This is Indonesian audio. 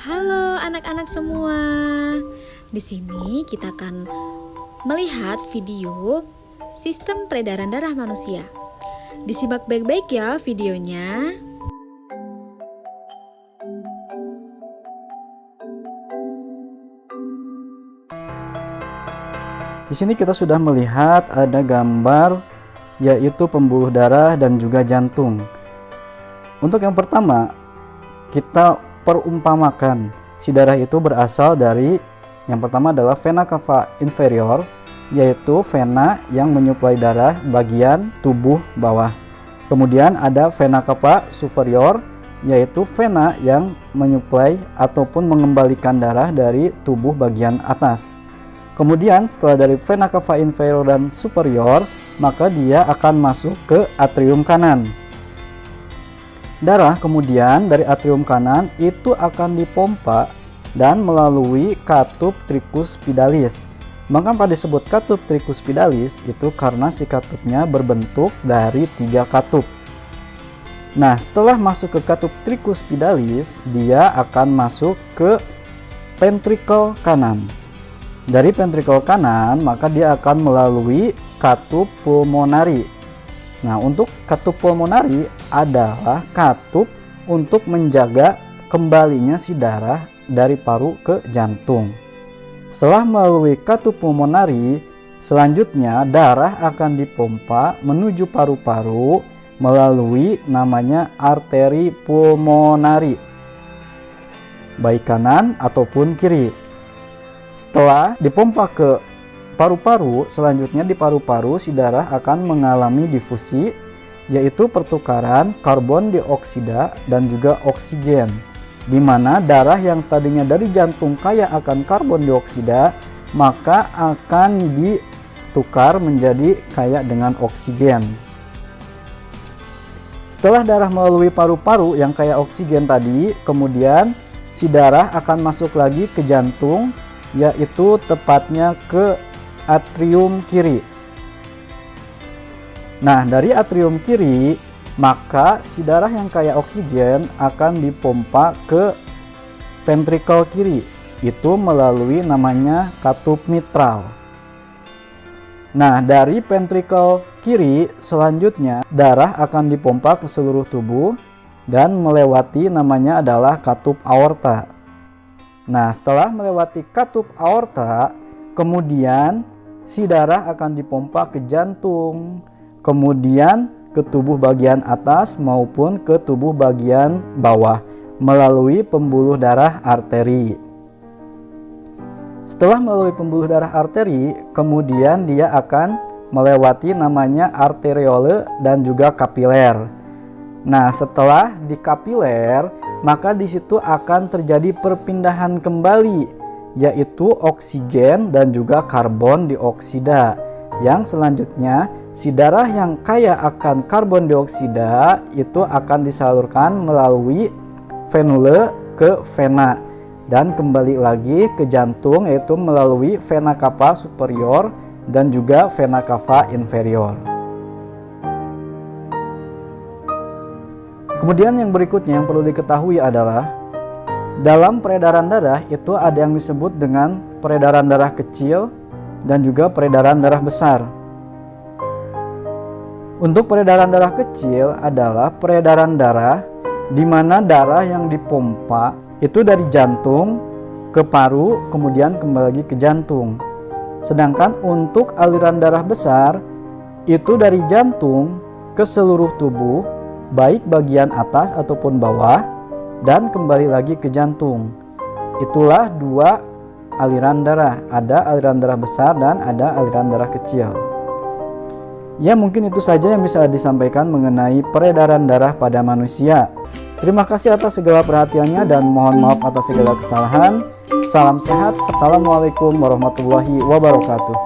Halo anak-anak semua. Di sini kita akan melihat video sistem peredaran darah manusia. Disimak baik-baik ya videonya. Di sini kita sudah melihat ada gambar yaitu pembuluh darah dan juga jantung. Untuk yang pertama, kita perumpamakan si darah itu berasal dari yang pertama adalah vena cava inferior, yaitu vena yang menyuplai darah bagian tubuh bawah. Kemudian ada vena cava superior, yaitu vena yang menyuplai ataupun mengembalikan darah dari tubuh bagian atas. Kemudian setelah dari vena cava inferior dan superior, maka dia akan masuk ke atrium kanan. Darah kemudian dari atrium kanan itu akan dipompa dan melalui katup tricuspidalis. Mengapa disebut katup tricuspidalis? Itu karena si katupnya berbentuk dari 3 katup. Nah, setelah masuk ke katup tricuspidalis, dia akan masuk ke ventricle kanan. Dari ventricle kanan, maka dia akan melalui katup pulmonari. Nah, untuk katup pulmonari adalah katup untuk menjaga kembalinya si darah dari paru ke jantung. Setelah melalui katup pulmonari, selanjutnya darah akan dipompa menuju paru-paru melalui namanya arteri pulmonari, baik kanan ataupun kiri. Setelah dipompa ke paru-paru, selanjutnya di paru-paru si darah akan mengalami difusi, yaitu pertukaran karbon dioksida dan juga oksigen, di mana darah yang tadinya dari jantung kaya akan karbon dioksida maka akan ditukar menjadi kaya dengan oksigen. Setelah darah melalui paru-paru yang kaya oksigen tadi, kemudian si darah akan masuk lagi ke jantung, yaitu tepatnya ke atrium kiri. Nah, dari atrium kiri, maka si darah yang kaya oksigen akan dipompa ke ventricle kiri, itu melalui namanya katup mitral. Nah, dari ventricle kiri selanjutnya darah akan dipompa ke seluruh tubuh dan melewati namanya adalah katup aorta. Nah, setelah melewati katup aorta, kemudian si darah akan dipompa ke jantung, kemudian ke tubuh bagian atas maupun ke tubuh bagian bawah melalui pembuluh darah arteri. Setelah melalui pembuluh darah arteri, kemudian dia akan melewati namanya arteriole dan juga kapiler. Nah, setelah di kapiler, maka di situ akan terjadi perpindahan kembali, yaitu oksigen dan juga karbon dioksida. Yang selanjutnya si darah yang kaya akan karbon dioksida itu akan disalurkan melalui venule ke vena dan kembali lagi ke jantung, yaitu melalui vena cava superior dan juga vena cava inferior. Kemudian yang berikutnya yang perlu diketahui adalah dalam peredaran darah itu ada yang disebut dengan peredaran darah kecil dan juga peredaran darah besar. Untuk peredaran darah kecil adalah peredaran darah di mana darah yang dipompa itu dari jantung ke paru kemudian kembali lagi ke jantung. Sedangkan untuk aliran darah besar itu dari jantung ke seluruh tubuh baik bagian atas ataupun bawah dan kembali lagi ke jantung. Itulah dua aliran darah, ada aliran darah besar dan ada aliran darah kecil. Ya, mungkin itu saja yang bisa disampaikan mengenai peredaran darah pada manusia. Terima kasih atas segala perhatiannya dan mohon maaf atas segala kesalahan. Salam sehat. Assalamualaikum warahmatullahi wabarakatuh.